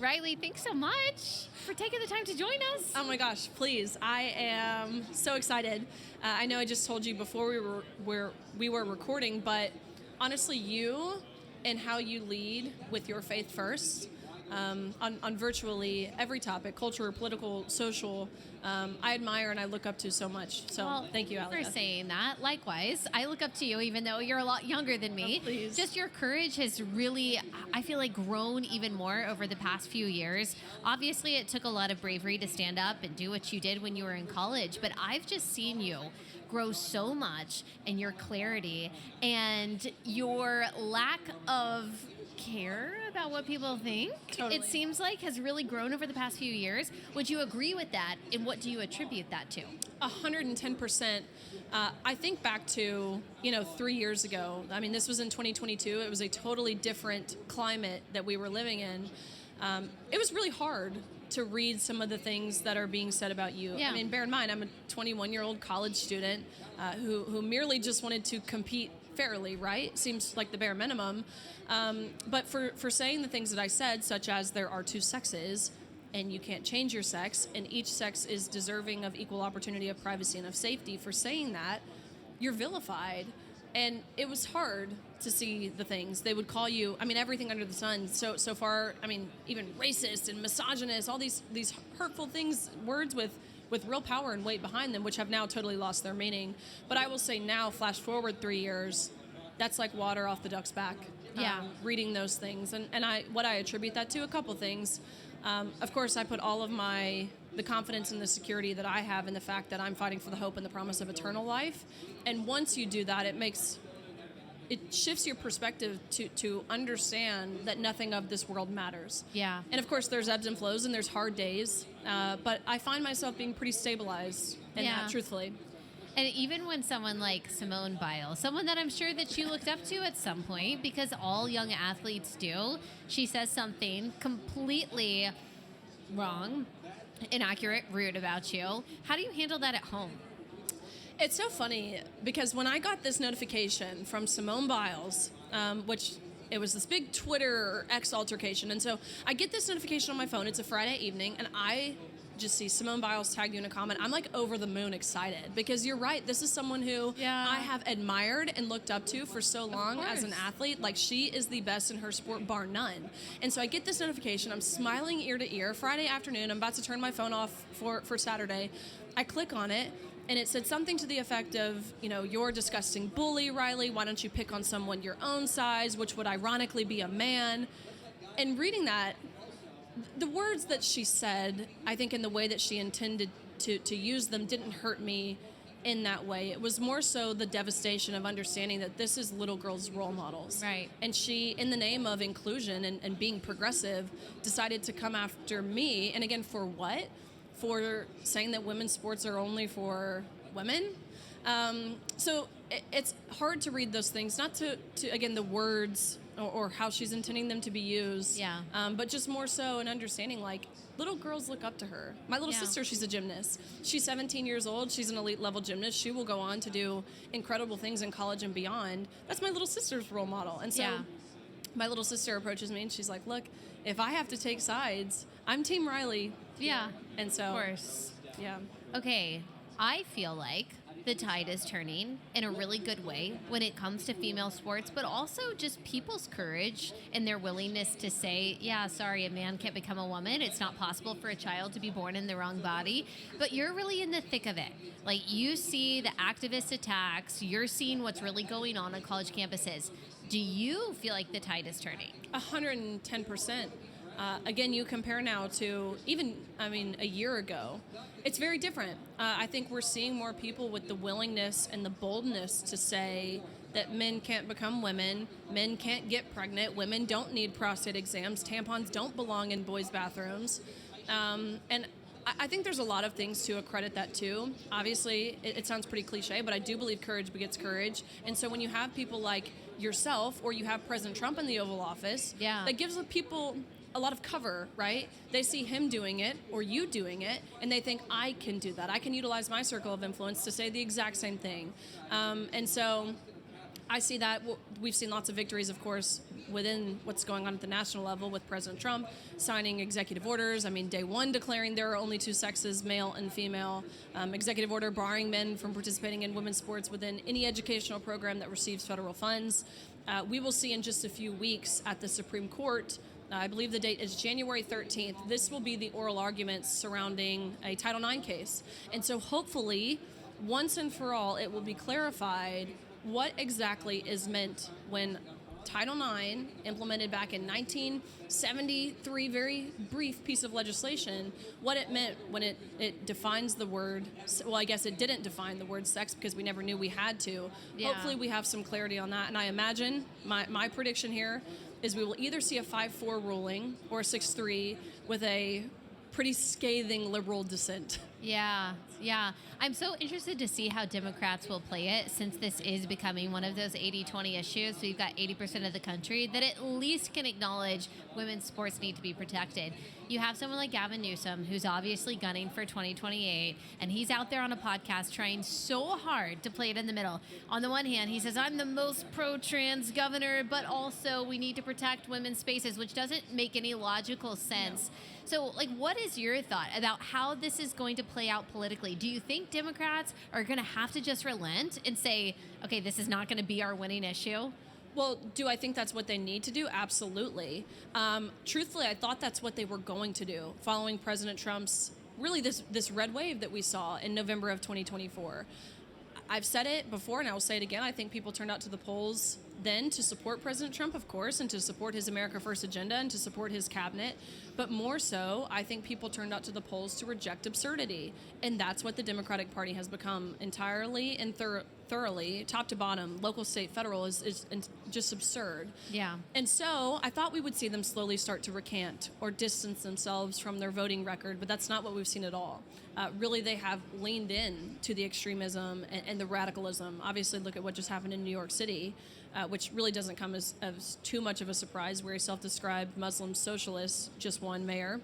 Riley, thanks so much for taking the time to join us. Oh my gosh, please. I am so excited. I know I just told you before we were recording, but honestly, you and how you lead with your faith first on virtually every topic, culture, political, social, I admire and I look up to so much. So thank you, Allie. For saying that. Likewise, I look up to you, even though you're a lot younger than me. Oh, please. Just your courage has really, I feel like, grown even more over the past few years. Obviously, it took a lot of bravery to stand up and do what you did when you were in college, but I've just seen you grow so much in your clarity and your lack of care about what people think. Totally. It seems like has really grown over the past few years. Would you agree with that, and what do you attribute that to? 110%. I think back to 3 years ago. I mean, this was in 2022. It was a totally different climate that we were living in. It was really hard to read some of the things that are being said about you. Yeah. I mean, bear in mind, I'm a 21-year-old college student who merely just wanted to compete fairly, right? Seems like the bare minimum. But for saying the things that I said, such as there are two sexes and you can't change your sex and each sex is deserving of equal opportunity, of privacy, and of safety, for saying that, you're vilified. And it was hard to see the things. They would call you, I mean, everything under the sun so far, I mean, even racist and misogynist, all these hurtful things, words with real power and weight behind them, which have now totally lost their meaning. But I will say now, flash forward 3 years, that's like water off the duck's back. Yeah. Reading those things. And what I attribute that to, a couple things. Of course, I put all of the confidence and the security that I have in the fact that I'm fighting for the hope and the promise of eternal life. And once you do that, it shifts your perspective to understand that nothing of this world matters. Yeah. And of course, there's ebbs and flows and there's hard days. But I find myself being pretty stabilized in that, truthfully. And even when someone like Simone Biles, someone that I'm sure that you looked up to at some point, because all young athletes do, she says something completely wrong, inaccurate, rude about you. How do you handle that at home? It's so funny because when I got this notification from Simone Biles, which it was this big Twitter or X altercation, and so I get this notification on my phone. It's a Friday evening, and I just see Simone Biles tagged you in a comment. I'm like over the moon excited because you're right. This is someone who I have admired and looked up to for so long as an athlete. Like, she is the best in her sport, bar none. And so I get this notification. I'm smiling ear to ear. Friday afternoon, I'm about to turn my phone off for Saturday. I click on it, and it said something to the effect of, you're a disgusting bully, Riley. Why don't you pick on someone your own size, which would ironically be a man? And reading that, the words that she said, I think in the way that she intended to use them, didn't hurt me in that way. It was more so the devastation of understanding that this is little girls' role models. Right. And she, in the name of inclusion and being progressive, decided to come after me. And again, for what? For saying that women's sports are only for women. So it's hard to read those things, not to again, the words or how she's intending them to be used. Yeah. But just more so an understanding, like, little girls look up to her. My little sister, she's a gymnast. She's 17 years old. She's an elite level gymnast. She will go on to do incredible things in college and beyond. That's my little sister's role model. And so my little sister approaches me and she's like, look, if I have to take sides, I'm Team Riley. Yeah. And so, of course. Yeah. Okay. I feel like the tide is turning in a really good way when it comes to female sports, but also just people's courage and their willingness to say, yeah, sorry, a man can't become a woman. It's not possible for a child to be born in the wrong body. But you're really in the thick of it. Like, you see the activist attacks. You're seeing what's really going on college campuses. Do you feel like the tide is turning? 110%. Again, you compare now to a year ago. It's very different. I think we're seeing more people with the willingness and the boldness to say that men can't become women, men can't get pregnant, women don't need prostate exams, tampons don't belong in boys' bathrooms. And I think there's a lot of things to accredit that to. Obviously, it sounds pretty cliche, but I do believe courage begets courage. And so when you have people like yourself, or you have President Trump in the Oval Office, that gives people a lot of cover, right? They see him doing it or you doing it, and they think, I can do that. I can utilize my circle of influence to say the exact same thing. And so I see that. We've seen lots of victories, of course, within what's going on at the national level with President Trump signing executive orders. I mean, day one declaring there are only two sexes, male and female. Executive order barring men from participating in women's sports within any educational program that receives federal funds. We will see in just a few weeks at the Supreme Court, I believe the date is January 13th, this will be the oral arguments surrounding a Title IX case. And so hopefully, once and for all, it will be clarified what exactly is meant when Title IX, implemented back in 1973, very brief piece of legislation, what it meant when it defines the word, well, I guess it didn't define the word sex because we never knew we had to. Yeah. Hopefully we have some clarity on that. And I imagine, my prediction here is we will either see a 5-4 ruling or a 6-3 with a pretty scathing liberal dissent. Yeah. I'm so interested to see how Democrats will play it, since this is becoming one of those 80-20 issues. So you've got 80% of the country that at least can acknowledge women's sports need to be protected. You have someone like Gavin Newsom, who's obviously gunning for 2028, and he's out there on a podcast trying so hard to play it in the middle. On the one hand, he says, I'm the most pro-trans governor, but also we need to protect women's spaces, which doesn't make any logical sense. No. So, what is your thought about how this is going to play out politically? Do you think Democrats are going to have to just relent and say, okay, this is not going to be our winning issue? Well, do I think that's what they need to do? Absolutely. Truthfully, I thought that's what they were going to do following President Trump's, really this red wave that we saw in November of 2024. I've said it before, and I will say it again. I think people turned out to the polls then to support President Trump, of course, and to support his America First agenda and to support his cabinet. But more so, I think people turned out to the polls to reject absurdity. And that's what the Democratic Party has become entirely and thoroughly, top to bottom, local, state, federal, is just absurd. Yeah. And so I thought we would see them slowly start to recant or distance themselves from their voting record, but that's not what we've seen at all. Really, they have leaned in to the extremism and the radicalism. Obviously, look at what just happened in New York City, which really doesn't come as too much of a surprise, where a self-described Muslim socialist just won mayor.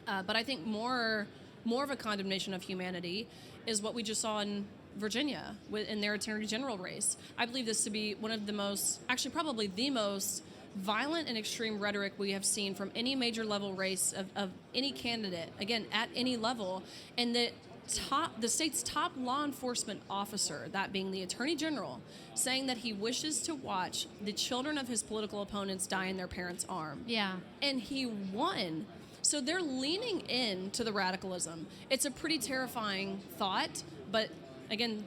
But I think more of a condemnation of humanity is what we just saw in Virginia in their attorney general race. I believe this to be one of the most, actually probably the most violent and extreme rhetoric we have seen from any major level race of any candidate, again, at any level. And the state's top law enforcement officer, that being the attorney general, saying that he wishes to watch the children of his political opponents die in their parents' arm. Yeah. And he won. So they're leaning in to the radicalism. It's a pretty terrifying thought, but again,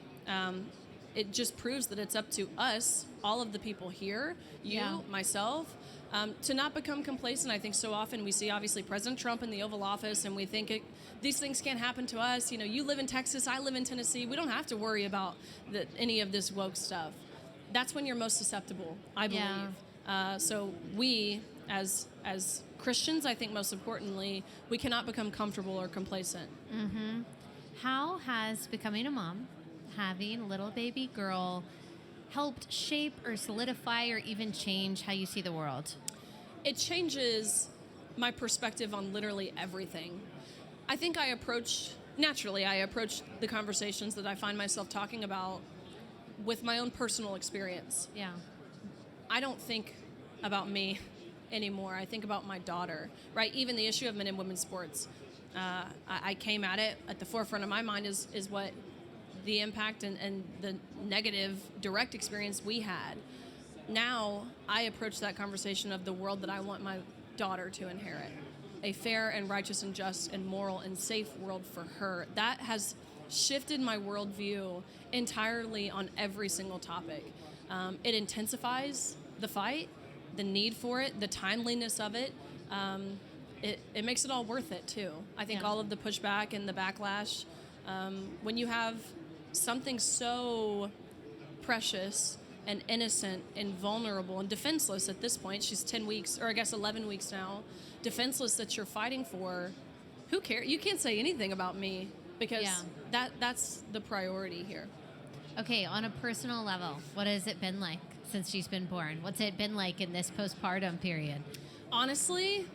it just proves that it's up to us, all of the people here, myself, to not become complacent. I think so often we see, obviously, President Trump in the Oval Office, and we think these things can't happen to us. You know, you live in Texas, I live in Tennessee. We don't have to worry about any of this woke stuff. That's when you're most susceptible, I believe. Yeah. So we, as Christians, I think most importantly, we cannot become comfortable or complacent. Mm-hmm. How has becoming a mom, having a little baby girl, helped shape or solidify or even change how you see the world? It changes my perspective on literally everything. I think I approach the conversations that I find myself talking about with my own personal experience. Yeah. I don't think about me anymore. I think about my daughter, right? Even the issue of men and women's sports. I came at it at the forefront of my mind is what the impact and the negative direct experience we had. Now I approach that conversation of the world that I want my daughter to inherit. A fair and righteous and just and moral and safe world for her. That has shifted my worldview entirely on every single topic. It intensifies the fight, the need for it, the timeliness of it. It makes it all worth it, too. I think all of the pushback and the backlash, when you have something so precious and innocent and vulnerable and defenseless at this point, she's 10 weeks, or I guess 11 weeks now, defenseless, that you're fighting for, who cares? You can't say anything about me, because that's the priority here. Okay, on a personal level, what has it been like since she's been born? What's it been like in this postpartum period? Honestly,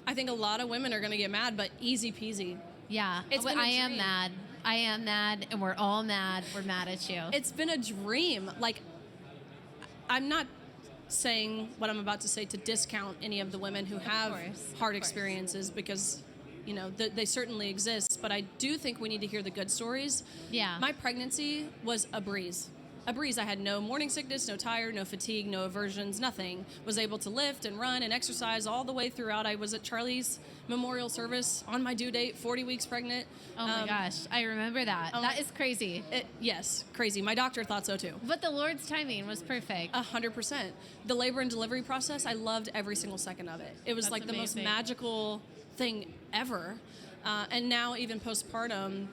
I think a lot of women are going to get mad, but easy peasy. Yeah, I am mad. I am mad, and we're all mad. We're mad at you. It's been a dream. Like, I'm not saying what I'm about to say to discount any of the women who have hard experiences, because they certainly exist, but I do think we need to hear the good stories. Yeah. My pregnancy was a breeze. I had no morning sickness, no tired, no fatigue, no aversions, nothing. Was able to lift and run and exercise all the way throughout. I was at Charlie's memorial service on my due date, 40 weeks pregnant. Oh my gosh, I remember that. That is crazy. Yes, crazy. My doctor thought so too. But the Lord's timing was perfect. 100%. The labor and delivery process, I loved every single second of it. It was That's like the most amazing. magical thing ever. And now even postpartum,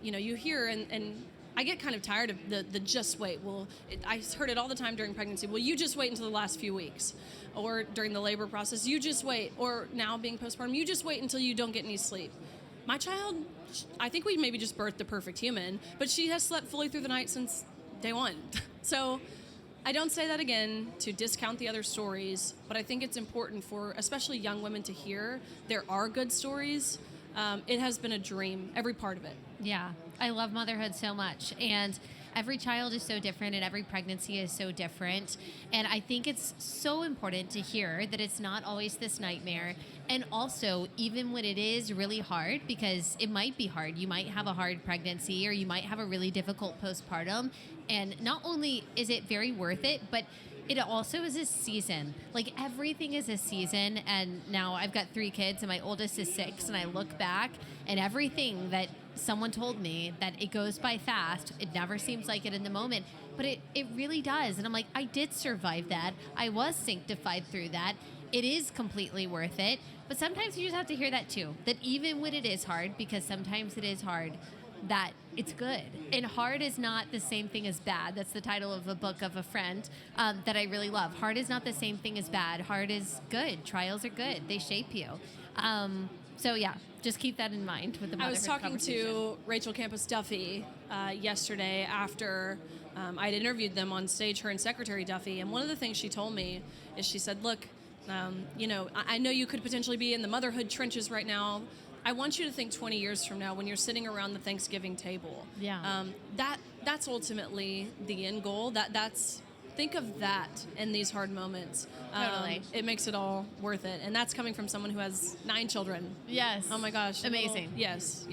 you hear and I get kind of tired of the just wait. I heard it all the time during pregnancy. Well, you just wait until the last few weeks. Or during the labor process, you just wait. Or now being postpartum, you just wait until you don't get any sleep. My child, I think we maybe just birthed the perfect human, but she has slept fully through the night since day one. So I don't say that again to discount the other stories, but I think it's important for especially young women to hear there are good stories. It has been a dream, every part of it. Yeah, I love motherhood so much. And every child is so different and every pregnancy is so different. And I think it's so important to hear that it's not always this nightmare. And also, even when it is really hard, because it might be hard, you might have a hard pregnancy or you might have a really difficult postpartum. And not only is it very worth it, but it also is a season. Like everything is a season. And now I've got 3 kids and my oldest is 6. And I look back and everything that someone told me that it goes by fast. It never seems like it in the moment, but it really does. And I'm like, I did survive that. I was sanctified through that. It is completely worth it. But sometimes you just have to hear that too, that even when it is hard, because sometimes it is hard, that it's good. And hard is not the same thing as bad. That's the title of a book of a friend that I really love. Hard is not the same thing as bad. Hard is good. Trials are good. They shape you. So yeah, just keep that in mind with the motherhood I was talking conversation. to Rachel Campus Duffy yesterday after I'd interviewed them on stage, her and Secretary Duffy, and one of the things she told me is she said, look, I know you could potentially be in the motherhood trenches right now. I want you to think 20 years from now when you're sitting around the Thanksgiving table. Yeah. That's ultimately the end goal. Think of that in these hard moments. Totally. It makes it all worth it. And that's coming from someone who has 9 children. Yes. Oh my gosh. Amazing. Yes.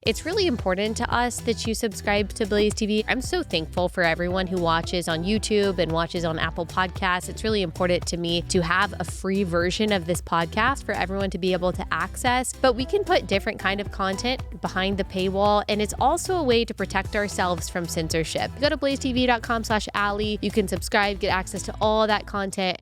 It's really important to us that you subscribe to BlazeTV. I'm so thankful for everyone who watches on YouTube and watches on Apple Podcasts. It's really important to me to have a free version of this podcast for everyone to be able to access. But we can put different kind of content behind the paywall, and it's also a way to protect ourselves from censorship. Go to blazetv.com/Allie. You can subscribe, get access to all that content.